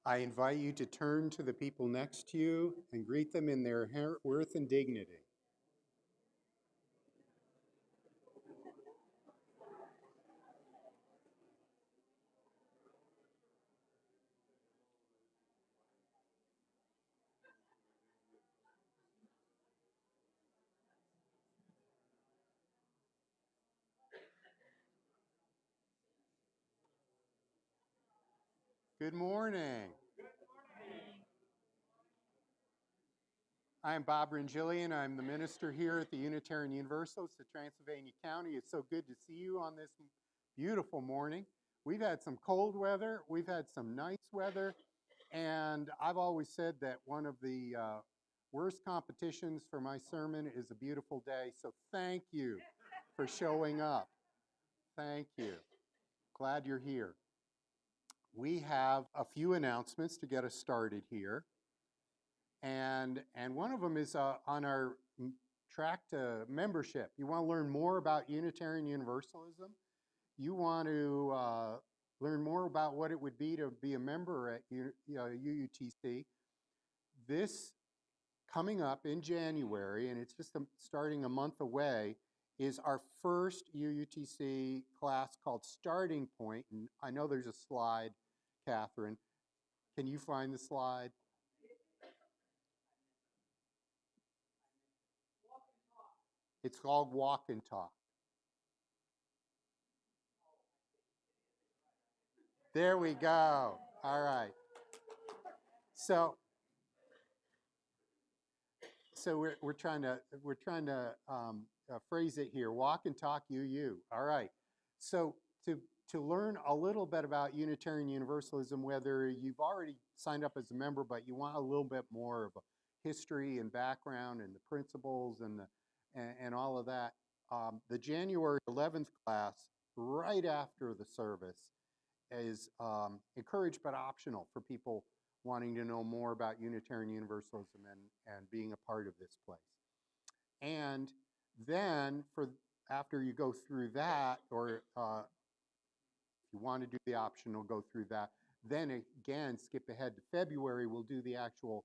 I invite you to turn to the people next to you and greet them in their worth and dignity. Good morning. I'm Bob Renjilian. I'm the minister here at the Unitarian Universalist of Transylvania County. It's so good to see you on this beautiful morning. We've had some cold weather, we've had some nice weather, and I've always said that one of the worst competitions for my sermon is a beautiful day, so thank you for showing up. Thank you. Glad you're here. We have a few announcements to get us started here. And one of them is on our track to membership. You want to learn more about Unitarian Universalism? You want to learn more about what it would be to be a member at UUTC? This coming up in January, and it's just starting a month away, is our first UUTC class called Starting Point. And I know there's a slide, Catherine. Can you find the slide? It's called Walk and Talk. There we go. All right. So we're trying to phrase it here. Walk and talk UU. All right. So to learn a little bit about Unitarian Universalism, whether you've already signed up as a member, but you want a little bit more of a history and background and the principles and all of that, the January 11th class, right after the service, is encouraged but optional for people wanting to know more about Unitarian Universalism and being a part of this place. And then after you go through that, or if you want to do the optional, go through that, then again, skip ahead to February, we'll do the actual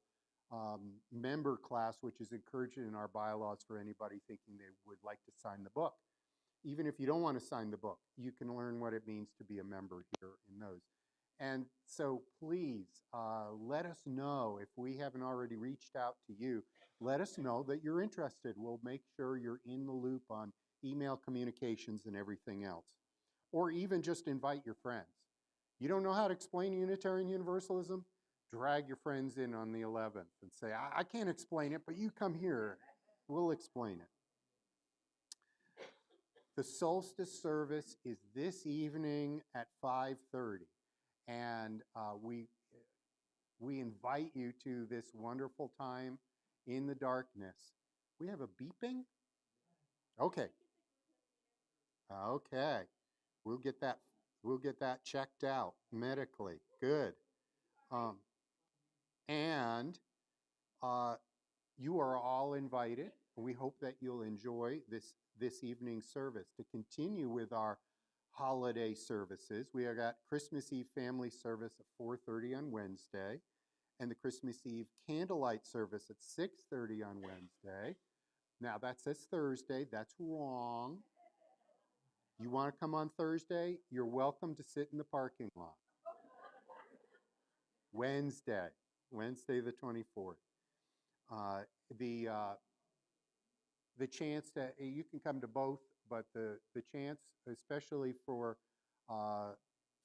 member class, which is encouraged in our bylaws for anybody thinking they would like to sign the book. Even if you don't want to sign the book, you can learn what it means to be a member here in those. And so please let us know if we haven't already reached out to you. Let us know that you're interested. We'll make sure you're in the loop on email communications and everything else. Or even just invite your friends. You don't know how to explain Unitarian Universalism? Drag your friends in on the 11th and say, I can't explain it, but you come here. We'll explain it. The solstice service is this evening at 5:30, and we invite you to this wonderful time in the darkness. We have a beeping? Okay. Okay. We'll get that checked out medically. Good. And you are all invited. We hope that you'll enjoy this evening's service. To continue with our holiday services, we have got Christmas Eve family service at 4:30 on Wednesday, and the Christmas Eve candlelight service at 6:30 on Wednesday. Now that says Thursday. That's wrong. You want to come on Thursday? You're welcome to sit in the parking lot. Wednesday the 24th. The chance that you can come to both, but the chance, especially for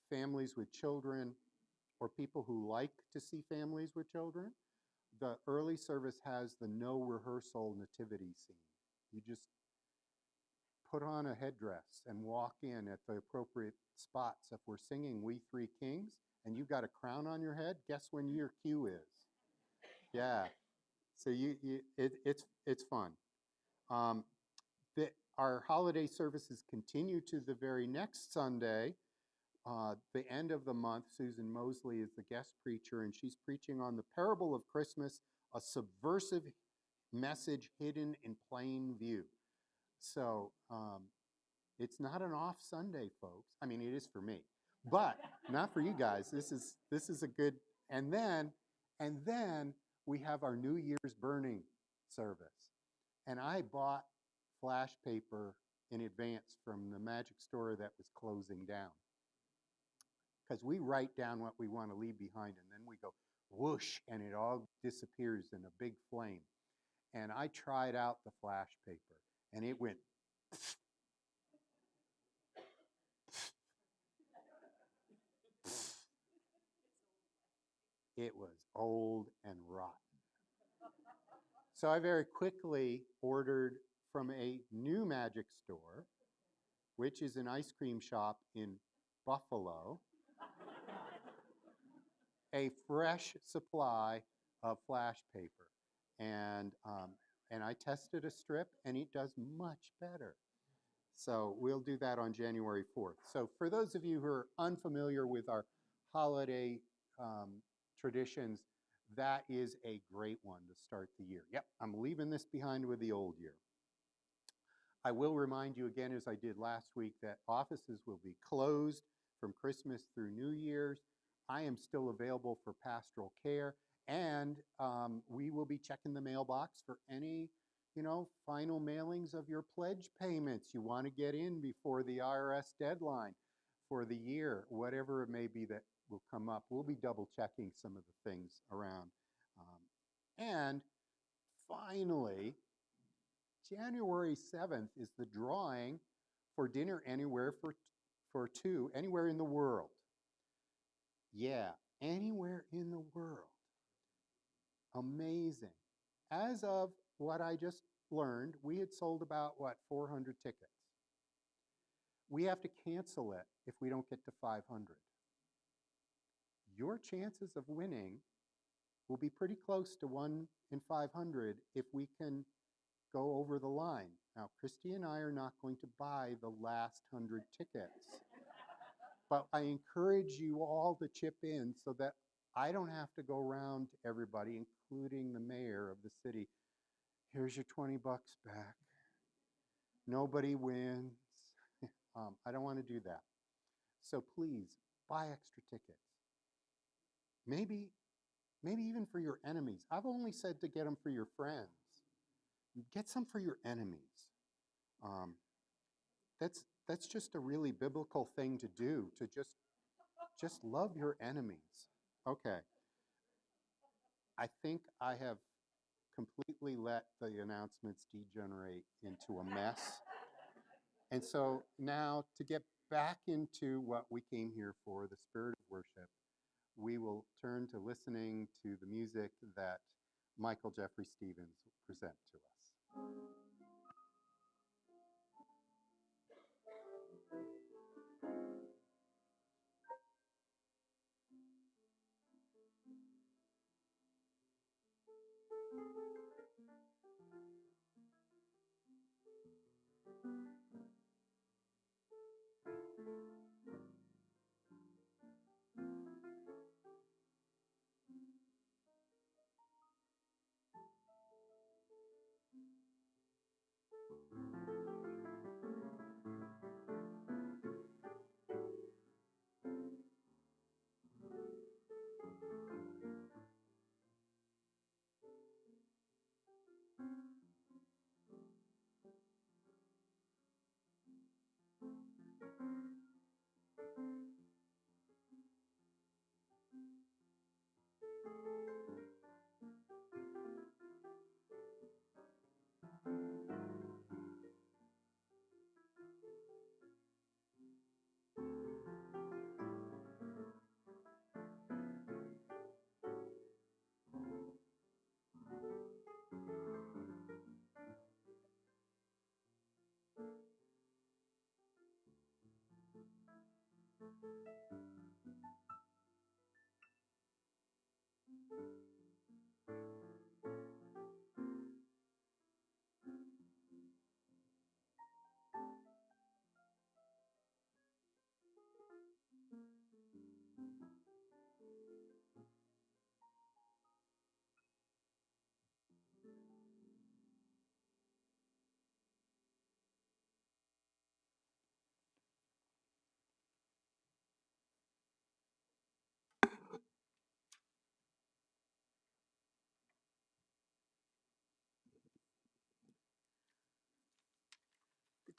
families with children or people who like to see families with children, the early service has the no rehearsal nativity scene. You just put on a headdress and walk in at the appropriate spots. If we're singing We Three Kings and you've got a crown on your head, guess when your cue is? Yeah. So it's fun. Our holiday services continue to the very next Sunday. The end of the month, Susan Mosley is the guest preacher, and she's preaching on the parable of Christmas, a subversive message hidden in plain view. So it's not an off Sunday, folks. I mean, it is for me, but not for you guys. This is a And then, and then we have our New Year's burning service. And I bought flash paper in advance from the magic store that was closing down. Because we write down what we want to leave behind and then we go whoosh and it all disappears in a big flame. And I tried out the flash paper and it went it was old and rotten. So I very quickly ordered from a new magic store, which is an ice cream shop in Buffalo, a fresh supply of flash paper. And I tested a strip, and it does much better. So we'll do that on January 4th. So for those of you who are unfamiliar with our holiday traditions, that is a great one to start the year. Yep, I'm leaving this behind with the old year. I will remind you again, as I did last week, that offices will be closed from Christmas through New Year's. I am still available for pastoral care, and we will be checking the mailbox for any, final mailings of your pledge payments you want to get in before the IRS deadline for the year, whatever it may be that will come up. We'll be double checking some of the things around. And finally, January 7th is the drawing for Dinner Anywhere for two, anywhere in the world. Yeah, anywhere in the world. Amazing. As of what I just learned, we had sold about, 400 tickets. We have to cancel it if we don't get to 500. Your chances of winning will be pretty close to 1 in 500 if we can go over the line. Now, Christy and I are not going to buy the last 100 tickets, but I encourage you all to chip in so that I don't have to go around to everybody, including the mayor of the city. Here's your 20 bucks back. Nobody wins. I don't want to do that. So please, buy extra tickets. Maybe even for your enemies. I've only said to get them for your friends. Get some for your enemies. That's just a really biblical thing to do, to just love your enemies. Okay. I think I have completely let the announcements degenerate into a mess. And so now, to get back into what we came here for, the spirit of worship, we will turn to listening to the music that Michael Jeffrey Stevens will present to us.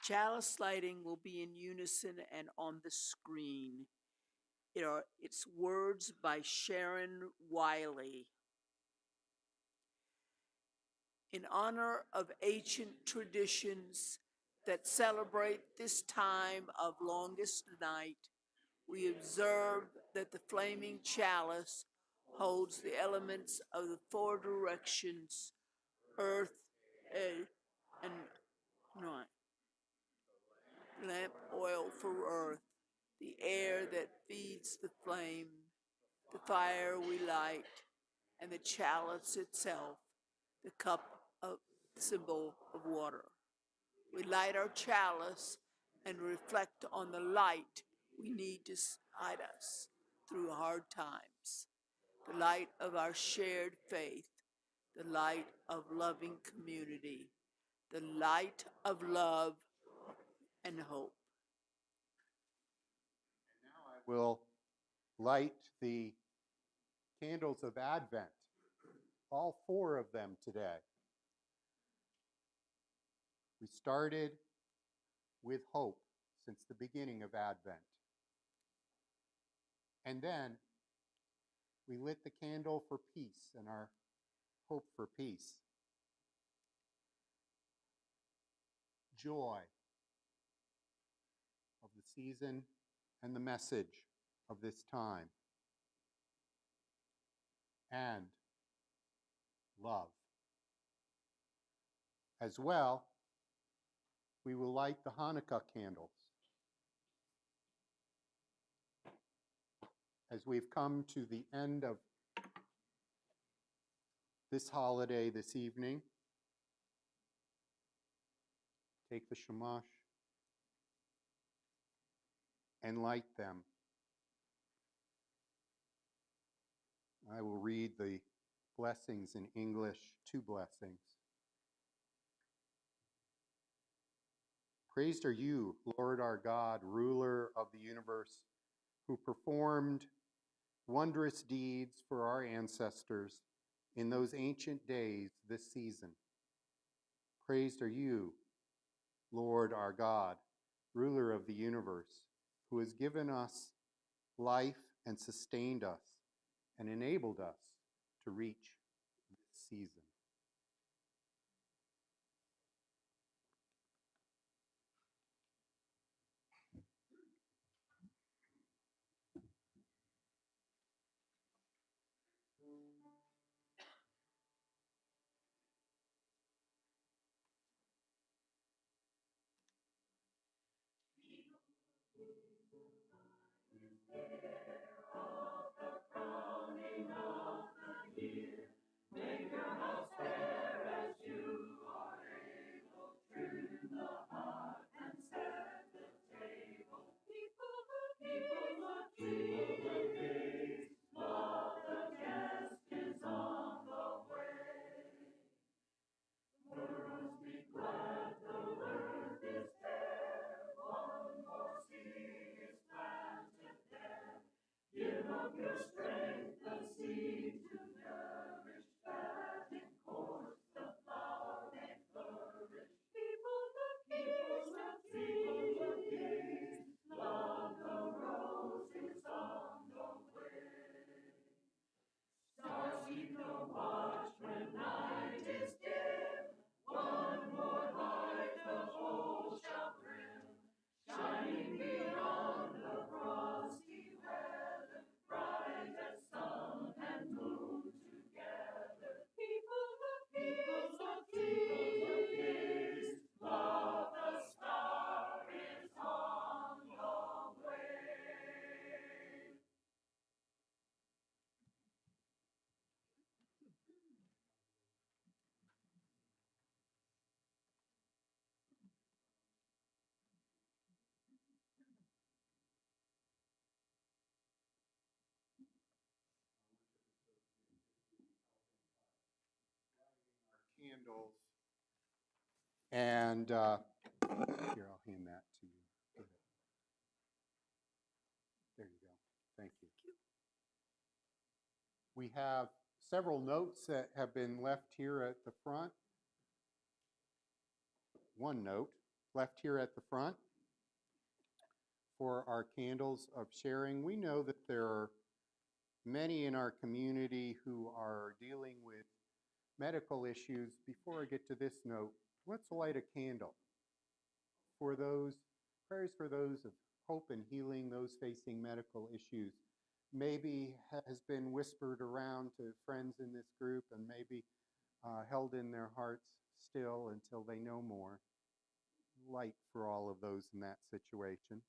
Chalice lighting will be in unison and on the screen. It's words by Sharon Wiley. In honor of ancient traditions that celebrate this time of longest night, we observe that the flaming chalice holds the elements of the four directions: earth, and lamp oil for earth, the air that feeds the flame, the fire we light, and the chalice itself, the cup of symbol of water. We light our chalice and reflect on the light we need to guide us through hard times, the light of our shared faith, the light of loving community, the light of love and hope. And now I will light the candles of Advent, all 4 of them today. We started with hope since the beginning of Advent. And then we lit the candle for peace and our hope for peace. Joy of the season and the message of this time. And love. As well, we will light the Hanukkah candles. As we've come to the end of this holiday this evening, take the shamash and light them. I will read the blessings in English, 2 blessings. Praised are you, Lord our God, ruler of the universe, who performed wondrous deeds for our ancestors in those ancient days this season. Praised are you, Lord our God, ruler of the universe, who has given us life and sustained us and enabled us to reach this season. Candles. And here, I'll hand that to you. There you go. Thank you. We have several notes that have been left here at the front. One note, left here at the front for our candles of sharing. We know that there are many in our community who are dealing with medical issues. Before I get to this note, let's light a candle for those prayers for those of hope and healing, those facing medical issues. Maybe has been whispered around to friends in this group and maybe held in their hearts still until they know more. Light for all of those in that situation.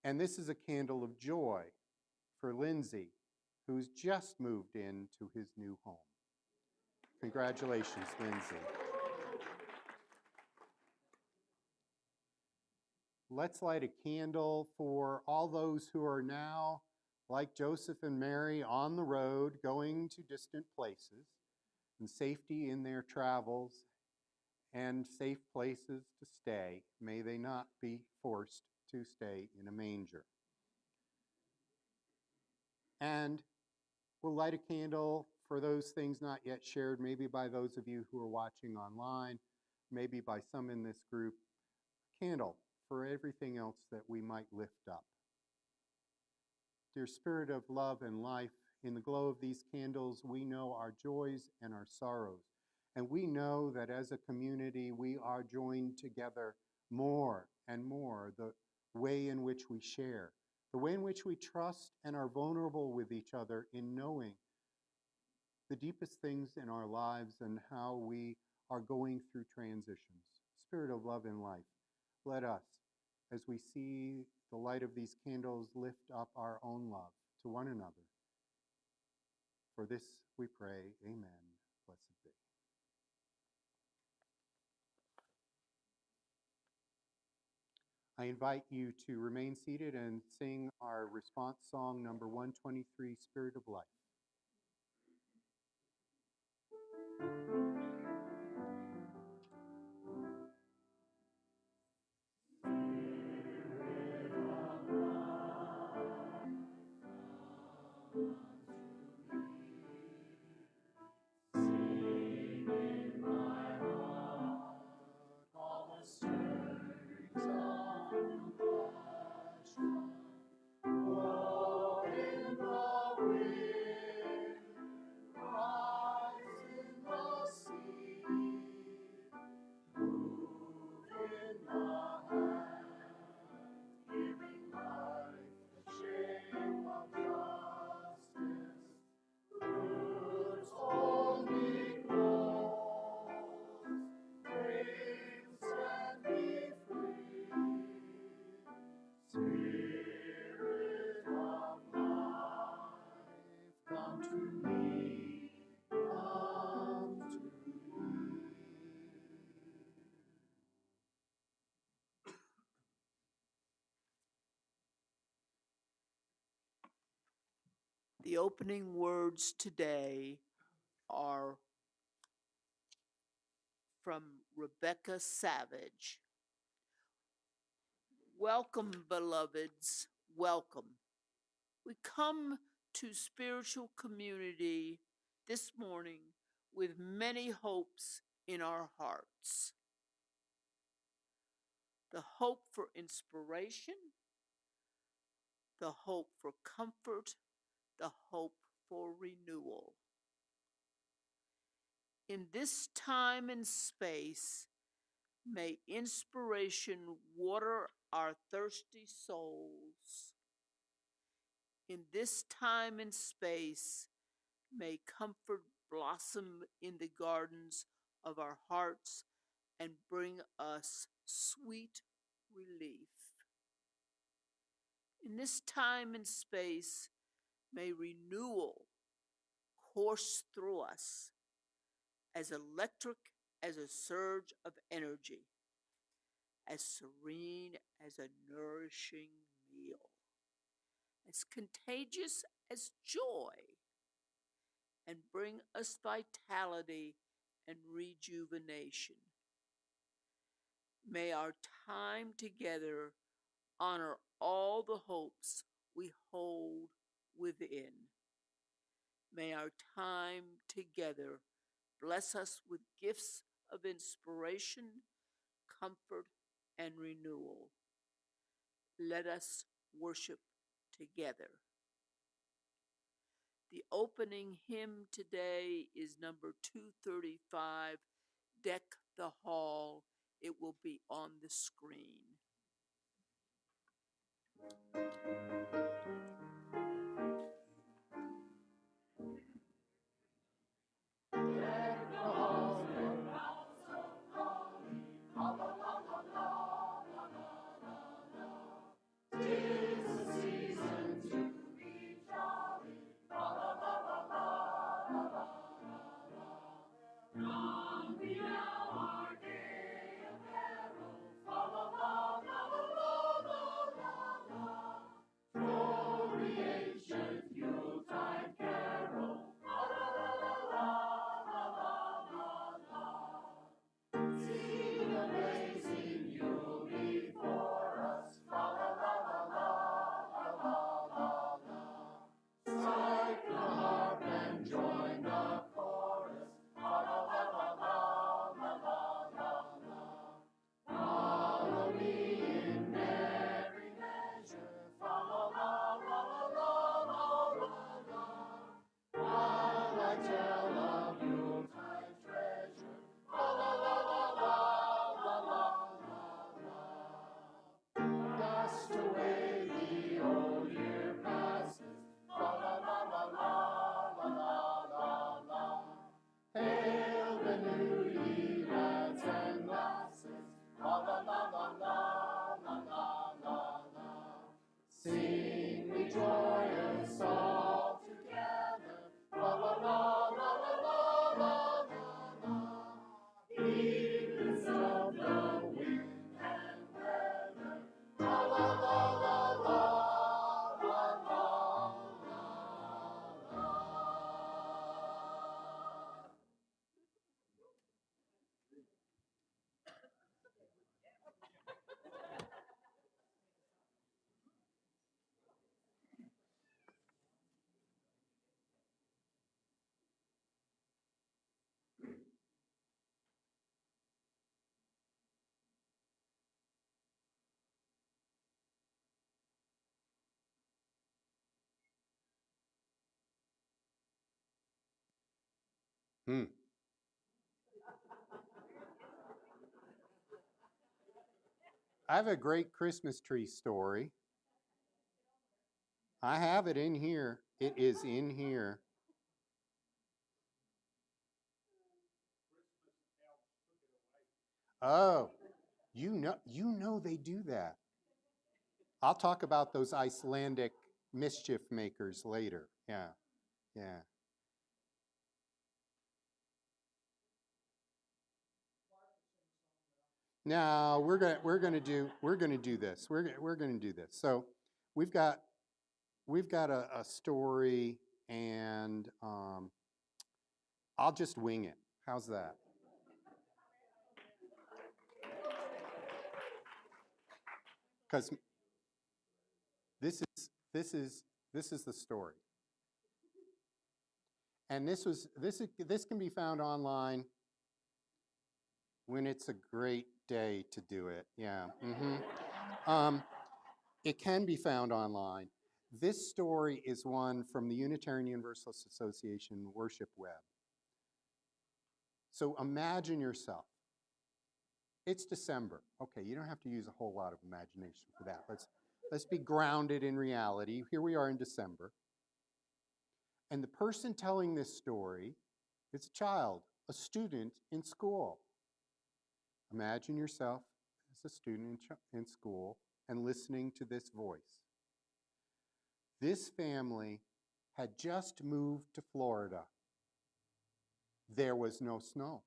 And this is a candle of joy for Lindsay, who's just moved into his new home. Congratulations, Lindsay. Let's light a candle for all those who are now, like Joseph and Mary, on the road, going to distant places, and safety in their travels, and safe places to stay. May they not be forced to stay in a manger. And we'll light a candle for those things not yet shared, maybe by those of you who are watching online, maybe by some in this group. Candle for everything else that we might lift up. Dear Spirit of love and life, in the glow of these candles, we know our joys and our sorrows. And we know that as a community, we are joined together more and more, the way in which we share, the way in which we trust and are vulnerable with each other in knowing the deepest things in our lives and how we are going through transitions. Spirit of love and life, let us, as we see the light of these candles, lift up our own love to one another. For this we pray, amen. Blessed be. I invite you to remain seated and sing our response song number 123, Spirit of Life. The opening words today are from Rebecca Savage. Welcome, beloveds, welcome. We come to spiritual community this morning with many hopes in our hearts. The hope for inspiration, the hope for comfort, the hope for renewal. In this time and space, may inspiration water our thirsty souls. In this time and space, may comfort blossom in the gardens of our hearts and bring us sweet relief. In this time and space, may renewal course through us as electric as a surge of energy, as serene as a nourishing meal, as contagious as joy, and bring us vitality and rejuvenation. May our time together honor all the hopes we hold within. May our time together bless us with gifts of inspiration, comfort, and renewal. Let us worship together. The opening hymn today is number 235, Deck the Hall. It will be on the screen. Hmm. I have a great Christmas tree story. I have it in here. It is in here. Oh, you know they do that. I'll talk about those Icelandic mischief makers later. Yeah, yeah. Now we're gonna do this. We're gonna do this. So we've got a story, and I'll just wing it. How's that? Because this is the story, and this can be found online when it's a great day to do it. Yeah. It can be found online. This story is one from the Unitarian Universalist Association Worship Web. So imagine yourself. It's December. Okay, you don't have to use a whole lot of imagination for that. Let's be grounded in reality. Here we are in December. And the person telling this story is a child, a student in school. Imagine yourself as a student in school and listening to this voice. This family had just moved to Florida. There was no snow.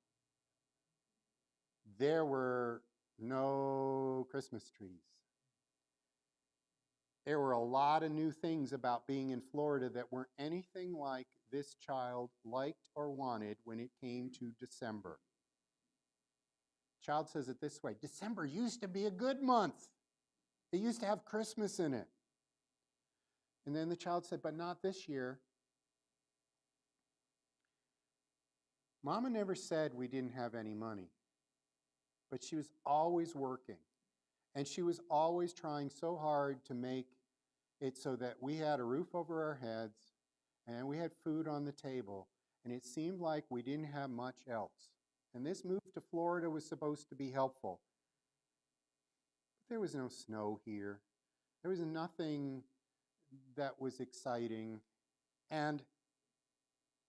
There were no Christmas trees. There were a lot of new things about being in Florida that weren't anything like this child liked or wanted when it came to December. Child says it this way: December used to be a good month. It used to have Christmas in it. And then the child said, but not this year. Mama never said we didn't have any money, but she was always working. And she was always trying so hard to make it so that we had a roof over our heads and we had food on the table. And it seemed like we didn't have much else. And this move to Florida was supposed to be helpful. But there was no snow here. There was nothing that was exciting. And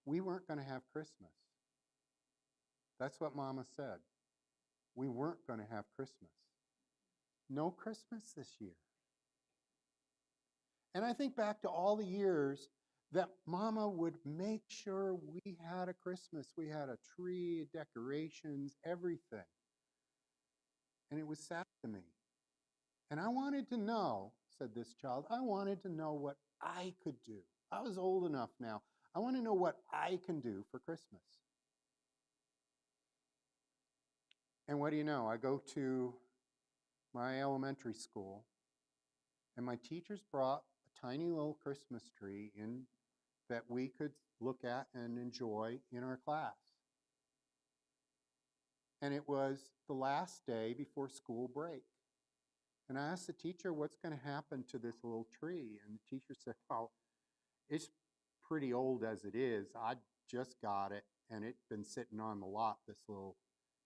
we weren't going to have Christmas. That's what Mama said. We weren't going to have Christmas. No Christmas this year. And I think back to all the years that Mama would make sure we had a Christmas. We had a tree, decorations, everything. And it was sad to me. And I wanted to know, said this child, I wanted to know what I could do. I was old enough now. I want to know what I can do for Christmas. And what do you know? I go to my elementary school, and my teachers brought a tiny little Christmas tree in that we could look at and enjoy in our class. And it was the last day before school break. And I asked the teacher, what's going to happen to this little tree? And the teacher said, oh, it's pretty old as it is. I just got it, and it's been sitting on the lot, this little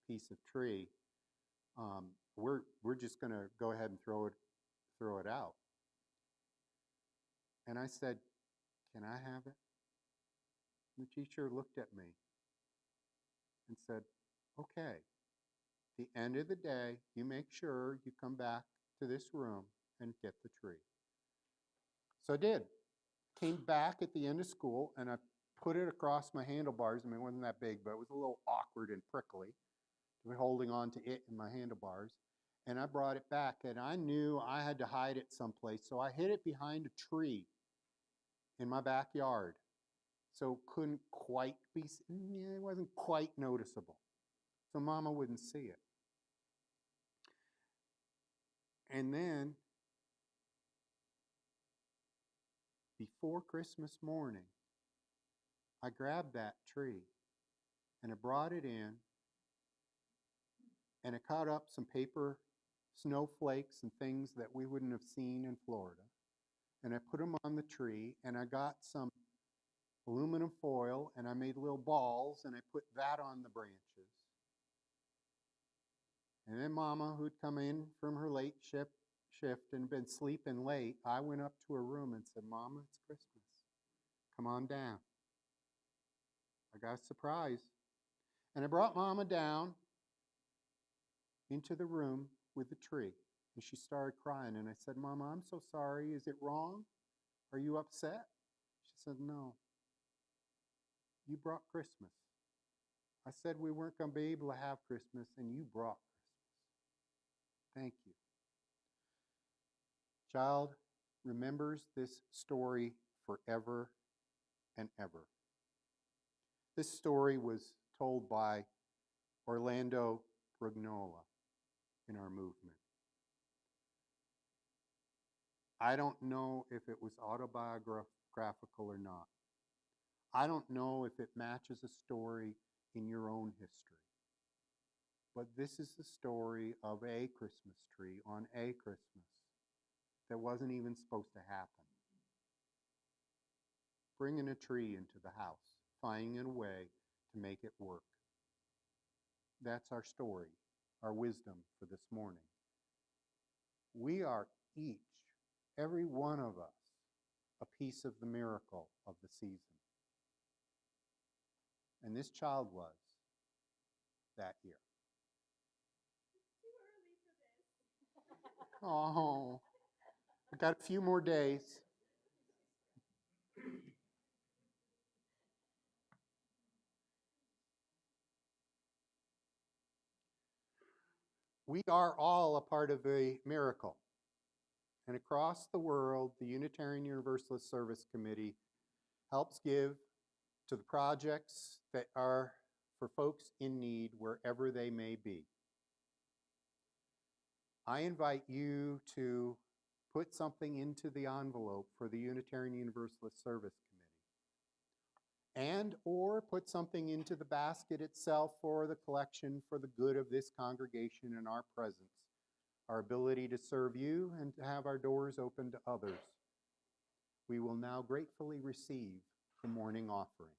piece of tree. We're just going to go ahead and throw it out. And I said, can I have it? And the teacher looked at me and said, okay, at the end of the day, you make sure you come back to this room and get the tree. So I did. Came back at the end of school, and I put it across my handlebars. I mean, it wasn't that big, but it was a little awkward and prickly to be holding on to it in my handlebars. And I brought it back, and I knew I had to hide it someplace, so I hid it behind a tree in my backyard. So it couldn't quite be, it wasn't quite noticeable. So Mama wouldn't see it. And then, before Christmas morning, I grabbed that tree and I brought it in, and I cut up some paper snowflakes and things that we wouldn't have seen in Florida. And I put them on the tree, and I got some aluminum foil, and I made little balls, and I put that on the branches. And then Mama, who'd come in from her late shift and been sleeping late, I went up to her room and said, Mama, it's Christmas. Come on down. I got a surprise. And I brought Mama down into the room with the tree. And she started crying. And I said, Mama, I'm so sorry. Is it wrong? Are you upset? She said, no. You brought Christmas. I said we weren't going to be able to have Christmas, and you brought Christmas. Thank you. Child remembers this story forever and ever. This story was told by Orlando Brugnola in our movement. I don't know if it was autobiographical or not. I don't know if it matches a story in your own history. But this is the story of a Christmas tree on a Christmas that wasn't even supposed to happen. Bringing a tree into the house, finding a way to make it work. That's our story, our wisdom for this morning. We are each, every one of us, a piece of the miracle of the season. And this child was that year. Oh, I got a few more days. We are all a part of a miracle. And across the world, the Unitarian Universalist Service Committee helps give to the projects that are for folks in need wherever they may be. I invite you to put something into the envelope for the Unitarian Universalist Service Committee. and or put something into the basket itself for the collection for the good of this congregation and our presence, our ability to serve you and to have our doors open to others. We will now gratefully receive the morning offering.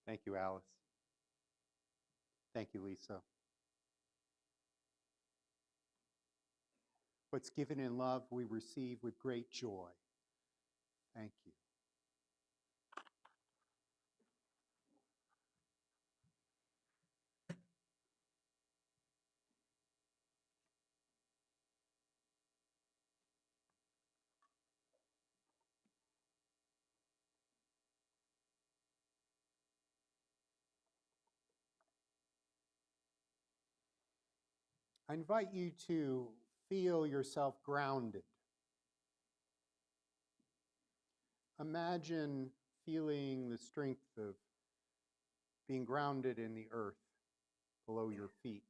Thank you, Alice. Thank you, Lisa. What's given in love, we receive with great joy. Thank you. I invite you to feel yourself grounded. Imagine feeling the strength of being grounded in the earth below your feet.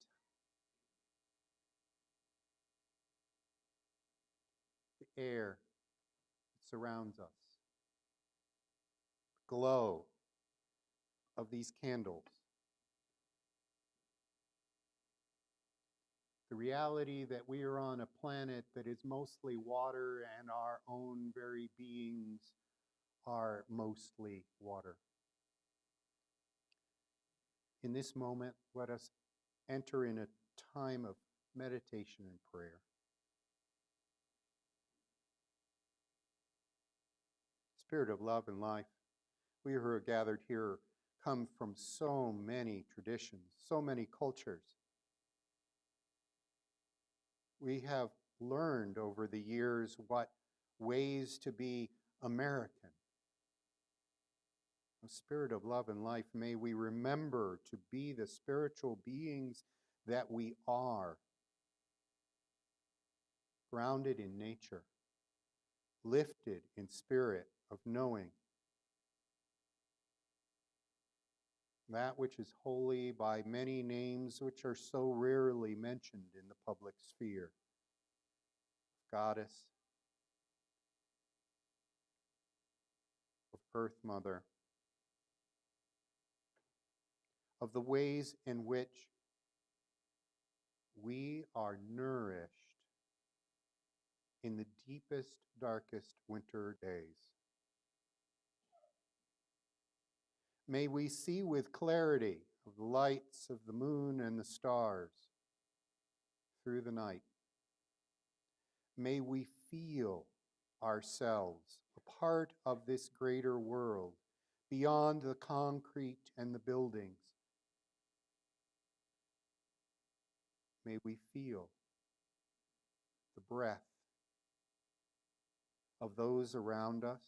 The air that surrounds us. The glow of these candles. The reality that we are on a planet that is mostly water and our own very beings are mostly water. In this moment, let us enter in a time of meditation and prayer. Spirit of love and life, we who are gathered here come from so many traditions, so many cultures. We have learned over the years what ways to be American. A spirit of love and life, may we remember to be the spiritual beings that we are, grounded in nature, lifted in spirit of knowing that which is holy by many names which are so rarely mentioned in the public sphere. Goddess, of Earth Mother, of the ways in which we are nourished in the deepest, darkest winter days. May we see with clarity of the lights of the moon and the stars through the night. May we feel ourselves a part of this greater world, beyond the concrete and the buildings. May we feel the breath of those around us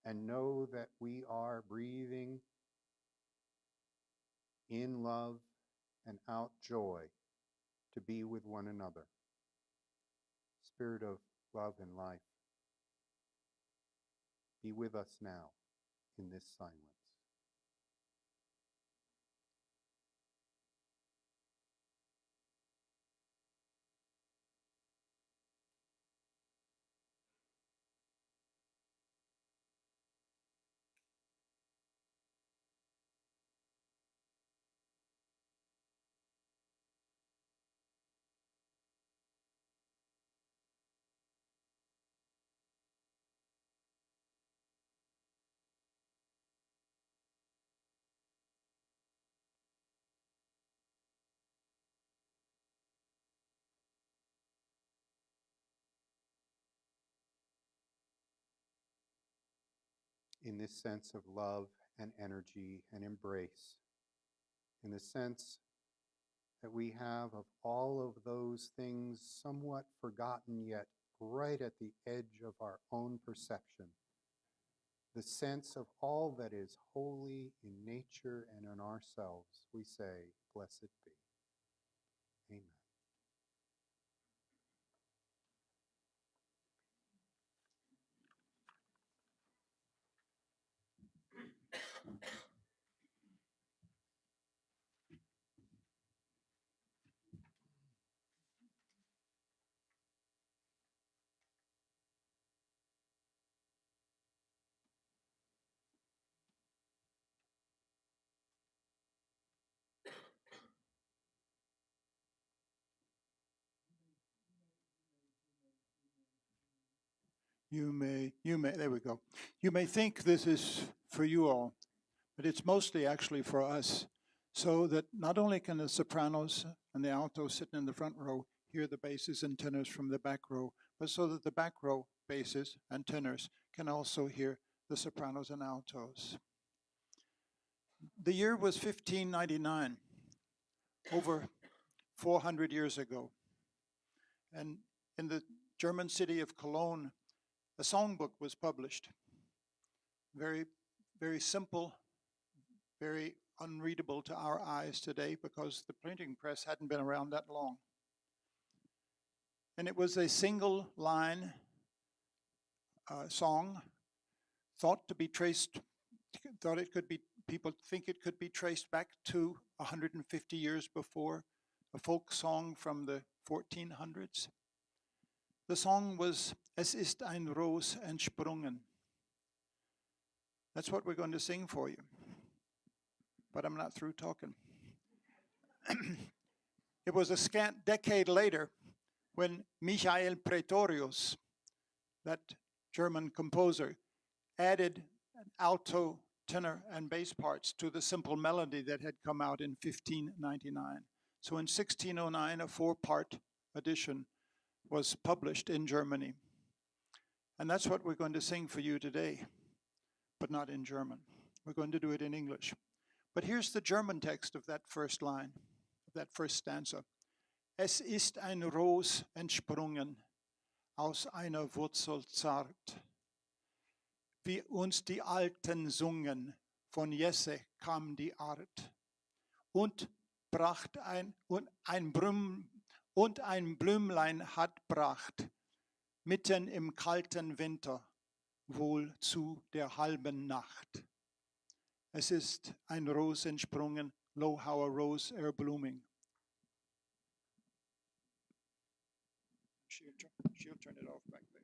and know that we are breathing in love and out joy to be with one another. Spirit of love and life, be with us now in this silence. In this sense of love and energy and embrace, in the sense that we have of all of those things somewhat forgotten yet right at the edge of our own perception, the sense of all that is holy in nature and in ourselves, we say, blessed be. Amen. There we go. You may think this is for you all, but it's mostly actually for us, so that not only can the sopranos and the altos sitting in the front row hear the basses and tenors from the back row, but so that the back row basses and tenors can also hear the sopranos and altos. The year was 1599, over 400 years ago. And in the German city of Cologne, a songbook was published. Very, very simple, very unreadable to our eyes today because the printing press hadn't been around that long. And it was a single line song, thought to be traced, thought it could be, people think it could be traced back to 150 years before, a folk song from the 1400s. The song was Es ist ein Ros entsprungen. That's what we're going to sing for you. But I'm not through talking. It was a scant decade later when Michael Praetorius, that German composer, added alto, tenor, and bass parts to the simple melody that had come out in 1599. So in 1609, a 4-part edition was published in Germany. And that's what we're going to sing for you today, but not in German. We're going to do it in English. But here's the German text of that first line, of that first stanza. Es ist ein Ros entsprungen aus einer Wurzel zart, wie uns die Alten sungen, von Jesse kam die Art, und bracht ein Blümlein hat bracht, mitten im kalten Winter, wohl zu der halben Nacht. Es ist ein Ros entsprungen, lo how a rose blooming. She'll turn it off back there.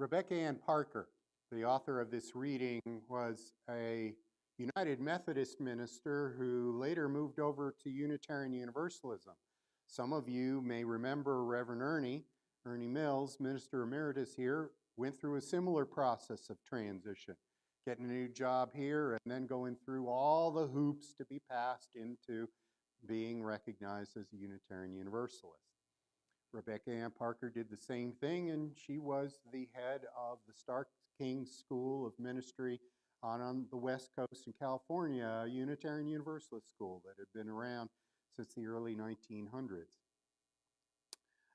Rebecca Ann Parker, the author of this reading, was a United Methodist minister who later moved over to Unitarian Universalism. Some of you may remember Reverend Ernie Mills, minister emeritus here, went through a similar process of transition, getting a new job here and then going through all the hoops to be passed into being recognized as a Unitarian Universalist. Rebecca Ann Parker did the same thing, and she was the head of the Stark King School of Ministry on the West Coast in California, a Unitarian Universalist school that had been around since the early 1900s.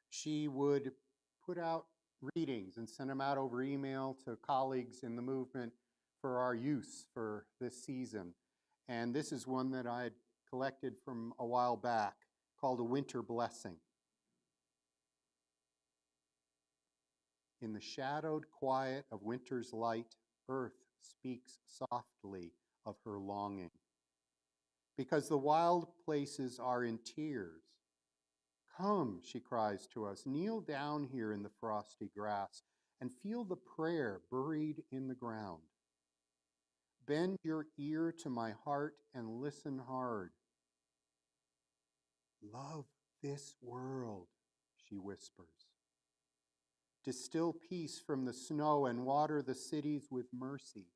She would put out readings and send them out over email to colleagues in the movement for our use for this season. And this is one that I had collected from a while back called A Winter Blessing. In the shadowed quiet of winter's light, earth speaks softly of her longing. Because the wild places are in tears. Come, she cries to us, kneel down here in the frosty grass and feel the prayer buried in the ground. Bend your ear to my heart and listen hard. Love this world, she whispers. Distill peace from the snow and water the cities with mercy.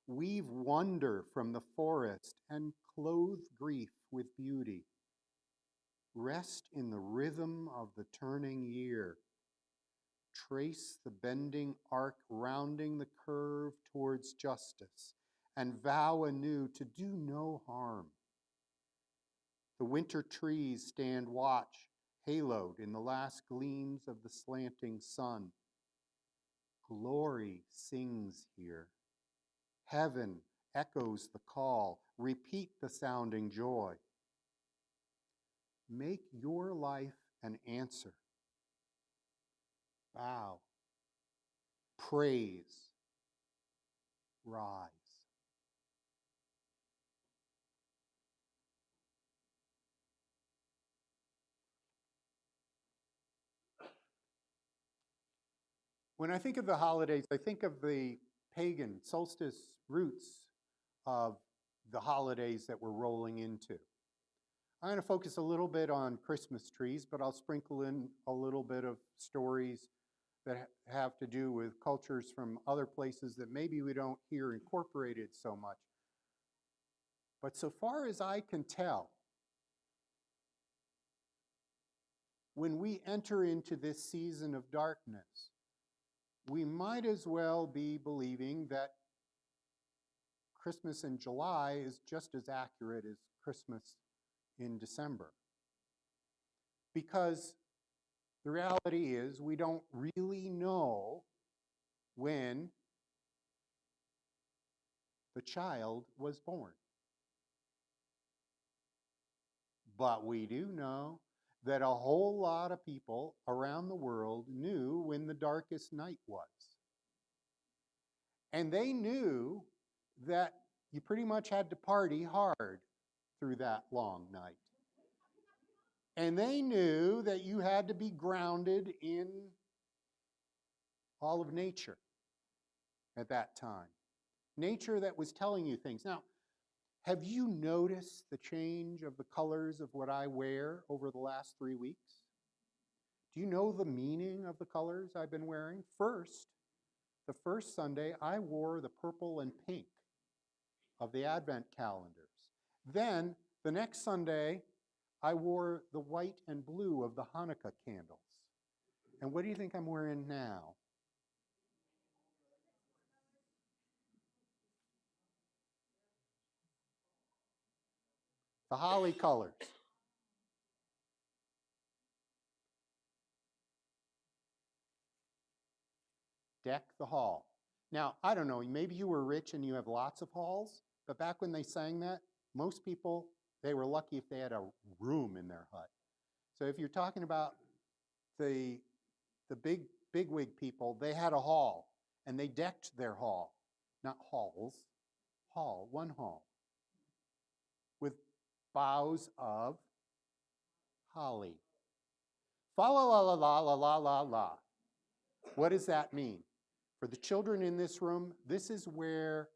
Weave wonder from the forest and clothe grief with beauty. Rest in the rhythm of the turning year. Trace the bending arc rounding the curve towards justice, and vow anew to do no harm. The winter trees stand watch, haloed in the last gleams of the slanting sun. Glory sings here. Heaven echoes the call. Repeat the sounding joy. Make your life an answer. Bow. Praise. Rise. When I think of the holidays, I think of the pagan solstice roots of the holidays that we're rolling into. I'm going to focus a little bit on Christmas trees, but I'll sprinkle in a little bit of stories that have to do with cultures from other places that maybe we don't hear incorporated so much. But so far as I can tell, when we enter into this season of darkness, we might as well be believing that Christmas in July is just as accurate as Christmas in December. Because the reality is we don't really know when the child was born. But we do know that a whole lot of people around the world knew when the darkest night was. And they knew that you pretty much had to party hard through that long night. And they knew that you had to be grounded in all of nature at that time. Nature that was telling you things. Now, have you noticed the change of the colors of what I wear over the last 3 weeks? Do you know the meaning of the colors I've been wearing? First, the first Sunday, I wore the purple and pink of the Advent calendars. Then, the next Sunday, I wore the white and blue of the Hanukkah candles. And what do you think I'm wearing now? The holly colors. Deck the hall. Now, I don't know, maybe you were rich and you have lots of halls, but back when they sang that, most people, they were lucky if they had a room in their hut. So if you're talking about the bigwig people, they had a hall, and they decked their hall, not halls, hall, one hall, with boughs of holly. Fa la la la la la la la la. What does that mean? For the children in this room, this is where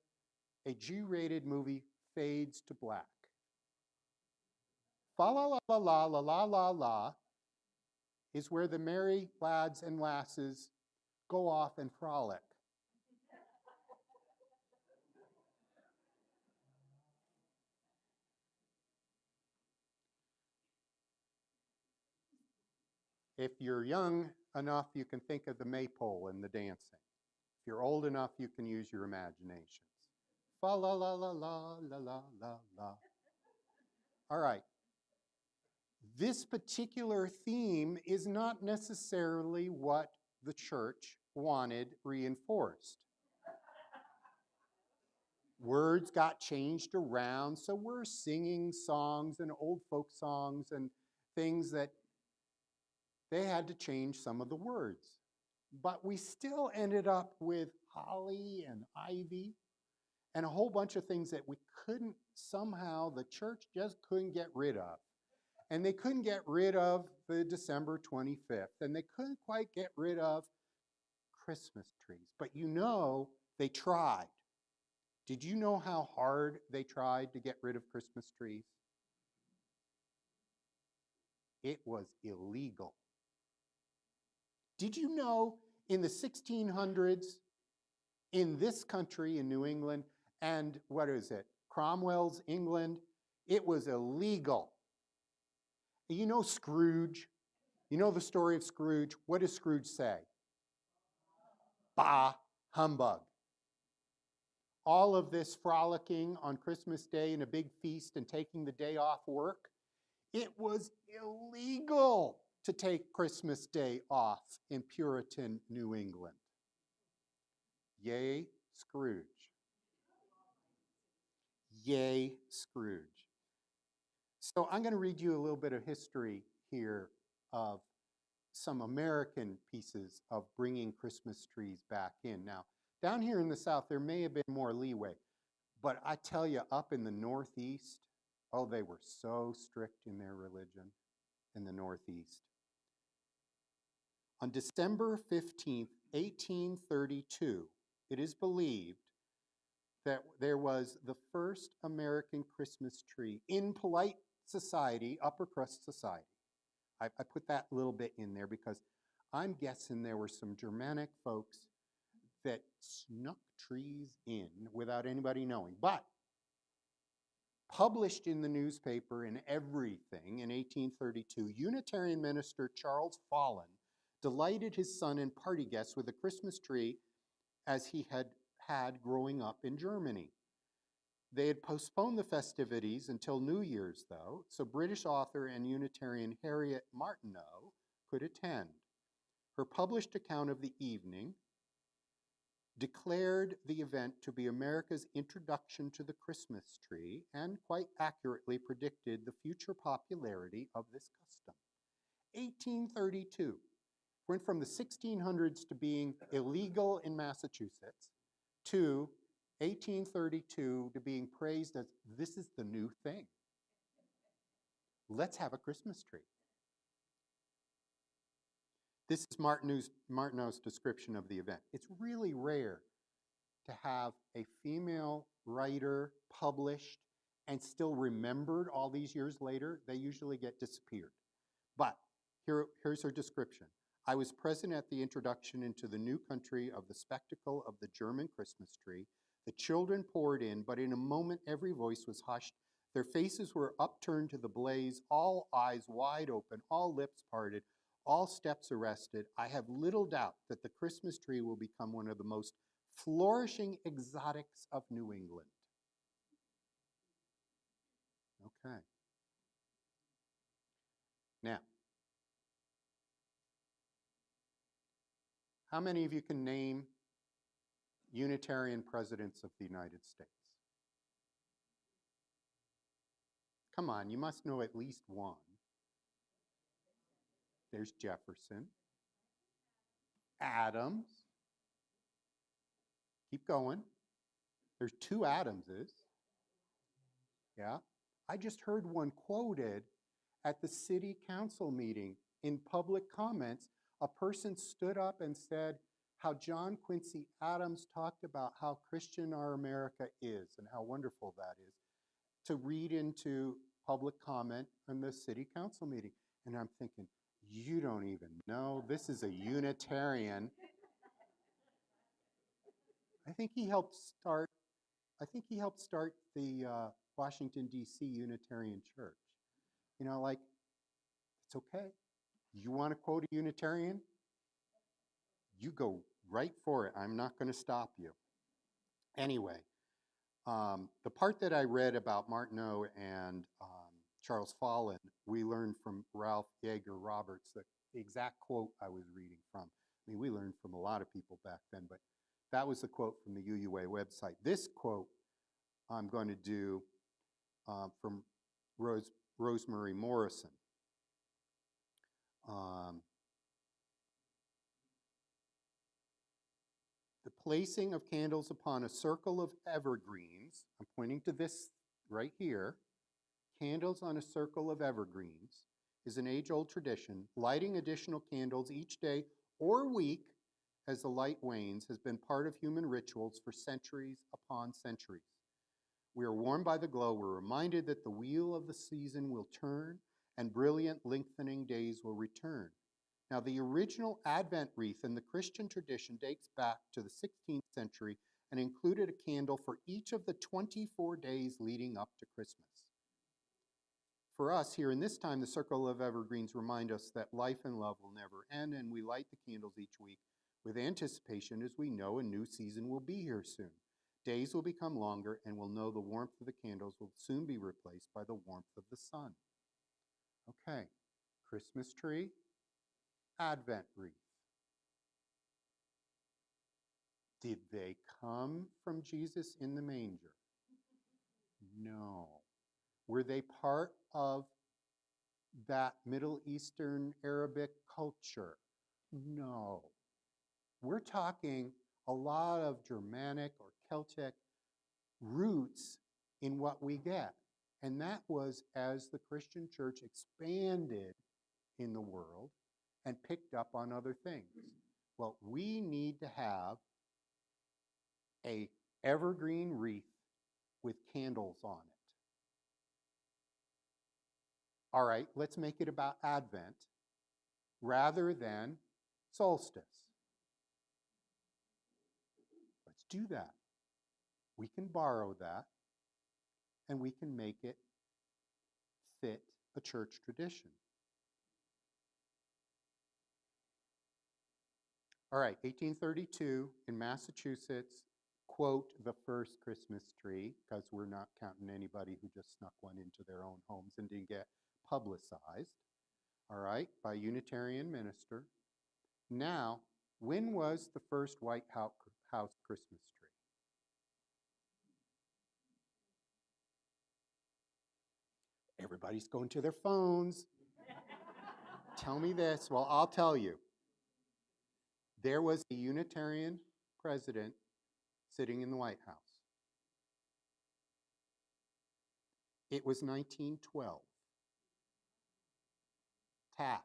a G-rated movie fades to black. Fa la la la la la la la la is where the merry lads and lasses go off and frolic. If you're young enough, you can think of the maypole and the dancing. If you're old enough, you can use your imaginations. Fa la la la la la la la la. All right. This particular theme is not necessarily what the church wanted reinforced. Words got changed around, so we're singing songs and old folk songs and things that they had to change some of the words. But we still ended up with holly and ivy and a whole bunch of things that we couldn't somehow, the church just couldn't get rid of. And they couldn't get rid of the December 25th, and they couldn't quite get rid of Christmas trees. But you know, they tried. Did you know how hard they tried to get rid of Christmas trees? It was illegal. Did you know in the 1600s, in this country, in New England, and what is it, Cromwell's England, it was illegal. You know Scrooge? You know the story of Scrooge? What does Scrooge say? Bah, humbug. All of this frolicking on Christmas Day in a big feast and taking the day off work, it was illegal to take Christmas Day off in Puritan New England. Yay, Scrooge. Yay, Scrooge. So I'm going to read you a little bit of history here of some American pieces of bringing Christmas trees back in. Now, down here in the South, there may have been more leeway, but I tell you, up in the Northeast, oh, they were so strict in their religion in the Northeast. On December 15th, 1832, it is believed that there was the first American Christmas tree in polite society, upper crust society. I put that little bit in there because I'm guessing there were some Germanic folks that snuck trees in without anybody knowing. But published in the newspaper and everything in 1832, Unitarian minister Charles Follen delighted his son and party guests with a Christmas tree as he had had growing up in Germany. They had postponed the festivities until New Year's, though, so British author and Unitarian Harriet Martineau could attend. Her published account of the evening declared the event to be America's introduction to the Christmas tree and quite accurately predicted the future popularity of this custom. 1832 went from the 1600s to being illegal in Massachusetts to 1832 to being praised as this is the new thing. Let's have a Christmas tree. This is Martineau's description of the event. It's really rare to have a female writer published and still remembered all these years later. They usually get disappeared. But here's her description. I was present at the introduction into the new country of the spectacle of the German Christmas tree. The children poured in, but in a moment every voice was hushed. Their faces were upturned to the blaze, all eyes wide open, all lips parted, all steps arrested. I have little doubt that the Christmas tree will become one of the most flourishing exotics of New England. Okay. Now, how many of you can name Unitarian presidents of the United States? Come on, you must know at least one. There's Jefferson. Adams. Keep going. There's two Adamses. Yeah. I just heard one quoted at the city council meeting in public comments. A person stood up and said how John Quincy Adams talked about how Christian our America is and how wonderful that is, to read into public comment in the city council meeting. And I'm thinking, you don't even know. This is a Unitarian. I think he helped start the Washington, D.C. Unitarian Church. You know, like, it's okay. You want to quote a Unitarian? You go right for it. I'm not going to stop you. Anyway, the part that I read about Martineau and Charles Follen, we learned from Ralph Yeager Roberts, the exact quote I was reading from. I mean, we learned from a lot of people back then, but that was the quote from the UUA website. This quote I'm going to do from Rosemary Morrison. The placing of candles upon a circle of evergreens, I'm pointing to this right here, candles on a circle of evergreens, is an age-old tradition. Lighting additional candles each day or week as the light wanes, has been part of human rituals for centuries upon centuries. We are warmed by the glow. We're reminded that the wheel of the season will turn and brilliant lengthening days will return. Now, the original Advent wreath in the Christian tradition dates back to the 16th century and included a candle for each of the 24 days leading up to Christmas. For us, here in this time, the circle of evergreens remind us that life and love will never end, and we light the candles each week with anticipation as we know a new season will be here soon. Days will become longer, and we'll know the warmth of the candles will soon be replaced by the warmth of the sun. Okay, Christmas tree, Advent wreath. Did they come from Jesus in the manger? No. Were they part of that Middle Eastern Arabic culture? No. We're talking a lot of Germanic or Celtic roots in what we get. And that was as the Christian church expanded in the world and picked up on other things. Well, we need to have an evergreen wreath with candles on it. All right, let's make it about Advent rather than solstice. Let's do that. We can borrow that and we can make it fit a church tradition. All right, 1832 in Massachusetts, quote, the first Christmas tree, because we're not counting anybody who just snuck one into their own homes and didn't get publicized, all right, by a Unitarian minister. Now, when was the first White House Christmas tree? Everybody's going to their phones. Tell me this. Well, I'll tell you. There was a Unitarian president sitting in the White House. It was 1912. Taft.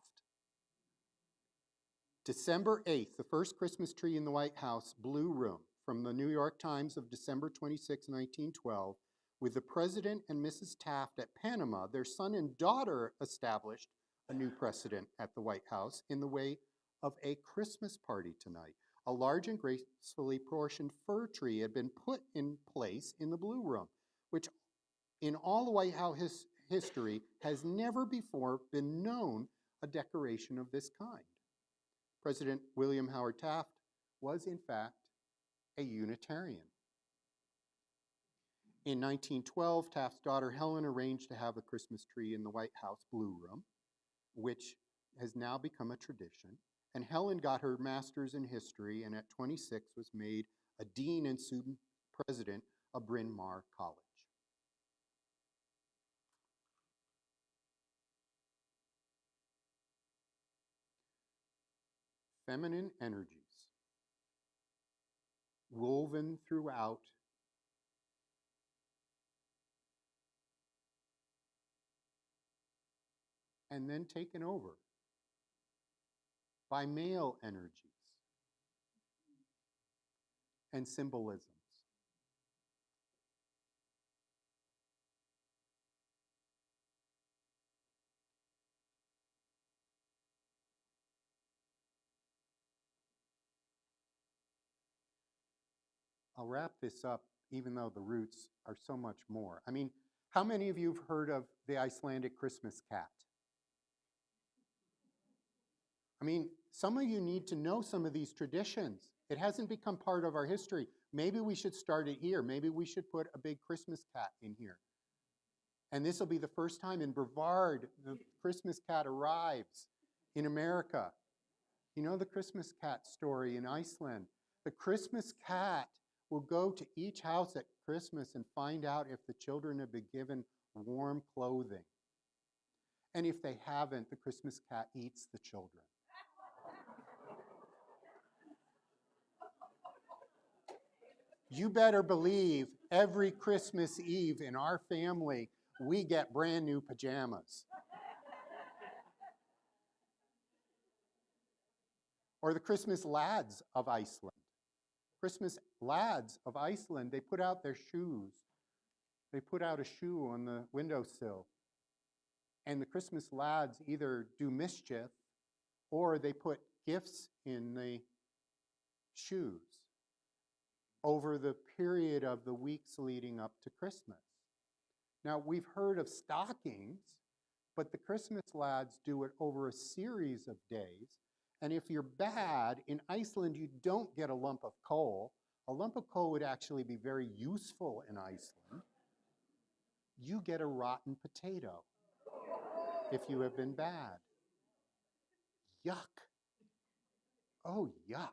December 8th, the first Christmas tree in the White House, Blue Room, from the New York Times of December 26, 1912, with the President and Mrs. Taft at Panama, their son and daughter established a new precedent at the White House in the way of a Christmas party tonight. A large and gracefully proportioned fir tree had been put in place in the Blue Room, which in all the White House history has never before been known a decoration of this kind. President William Howard Taft was, in fact, a Unitarian. In 1912, Taft's daughter Helen arranged to have a Christmas tree in the White House Blue Room, which has now become a tradition. And Helen got her master's in history and at 26 was made a dean and student president of Bryn Mawr College. Feminine energies woven throughout and then taken over by male energies and symbolisms. I'll wrap this up, even though the roots are so much more. I mean, how many of you have heard of the Icelandic Christmas cat? I mean, some of you need to know some of these traditions. It hasn't become part of our history. Maybe we should start it here. Maybe we should put a big Christmas cat in here. And this will be the first time in Brevard the Christmas cat arrives in America. You know the Christmas cat story in Iceland. The Christmas cat will go to each house at Christmas and find out if the children have been given warm clothing. And if they haven't, the Christmas cat eats the children. You better believe every Christmas Eve in our family, we get brand new pajamas. Or the Christmas lads of Iceland. Christmas lads of Iceland, they put out their shoes. They put out a shoe on the windowsill. And the Christmas lads either do mischief or they put gifts in the shoes over the period of the weeks leading up to Christmas. Now, we've heard of stockings, but the Christmas lads do it over a series of days. And if you're bad, in Iceland, you don't get a lump of coal. A lump of coal would actually be very useful in Iceland. You get a rotten potato if you have been bad. Yuck. Oh, yuck.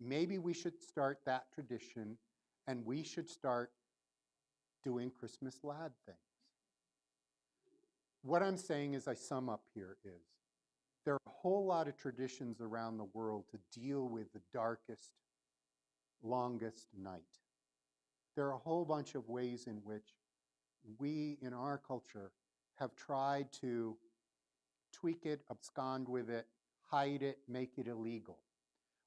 Maybe we should start that tradition, and we should start doing Christmas lad things. What I'm saying as I sum up here is there are a whole lot of traditions around the world to deal with the darkest, longest night. There are a whole bunch of ways in which we, in our culture, have tried to tweak it, abscond with it, hide it, make it illegal.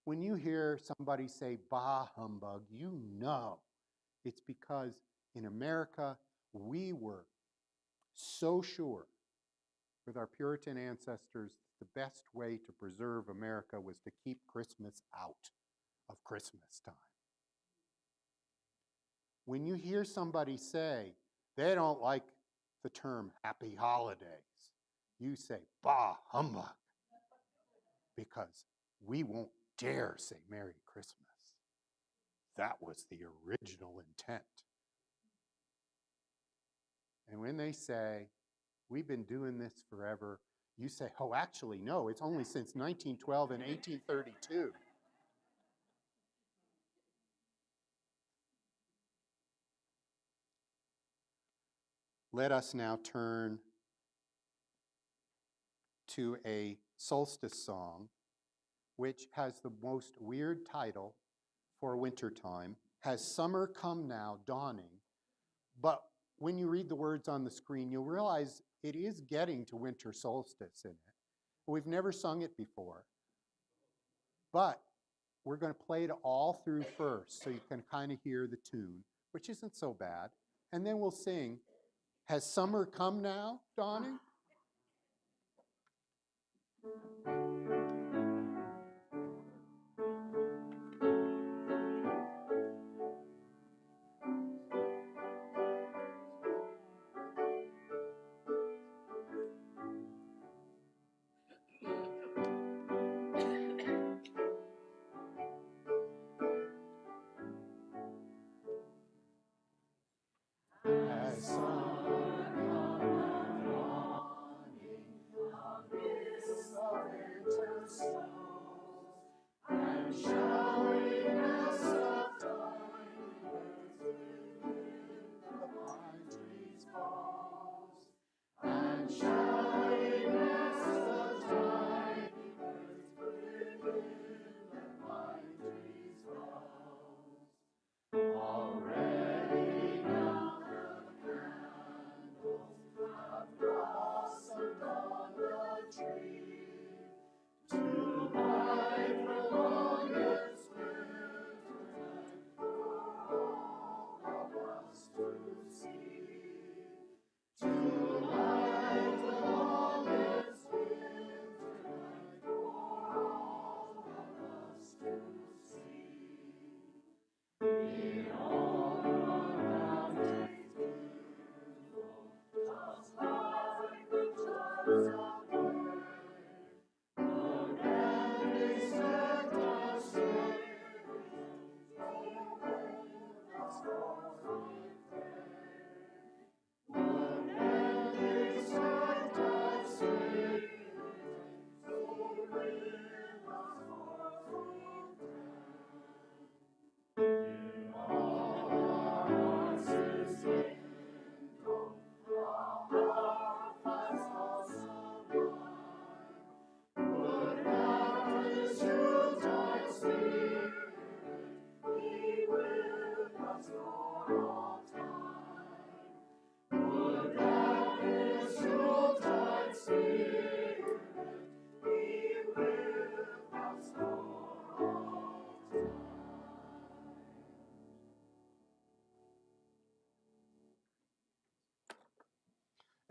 When you hear somebody say, bah humbug, you know it's because in America, we were so sure with our Puritan ancestors, the best way to preserve America was to keep Christmas out of Christmas time. When you hear somebody say they don't like the term happy holidays, you say, bah humbug, because we won't dare say Merry Christmas. That was the original intent. And when they say, we've been doing this forever, you say, oh, actually, no, it's only since 1912 and 1832. Let us now turn to a solstice song, which has the most weird title for wintertime, Has Summer Come Now Dawning? But when you read the words on the screen, you'll realize it is getting to winter solstice in it. We've never sung it before, but we're going to play it all through first so you can kind of hear the tune, which isn't so bad. And then we'll sing, Has Summer Come Now Dawning? Has summer come now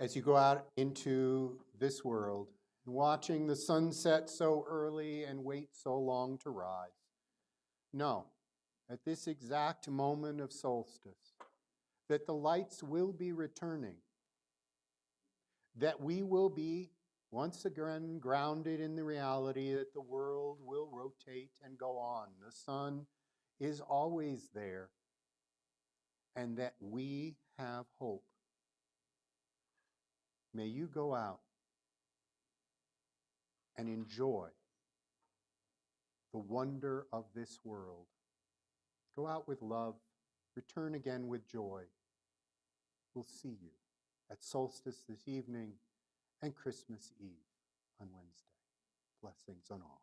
as you go out into this world, watching the sun set so early and wait so long to rise. Know, at this exact moment of solstice, that the lights will be returning, that we will be once again grounded in the reality that the world will rotate and go on. The sun is always there, and that we have hope. May you go out and enjoy the wonder of this world. Go out with love, return again with joy. We'll see you at solstice this evening and Christmas Eve on Wednesday. Blessings on all.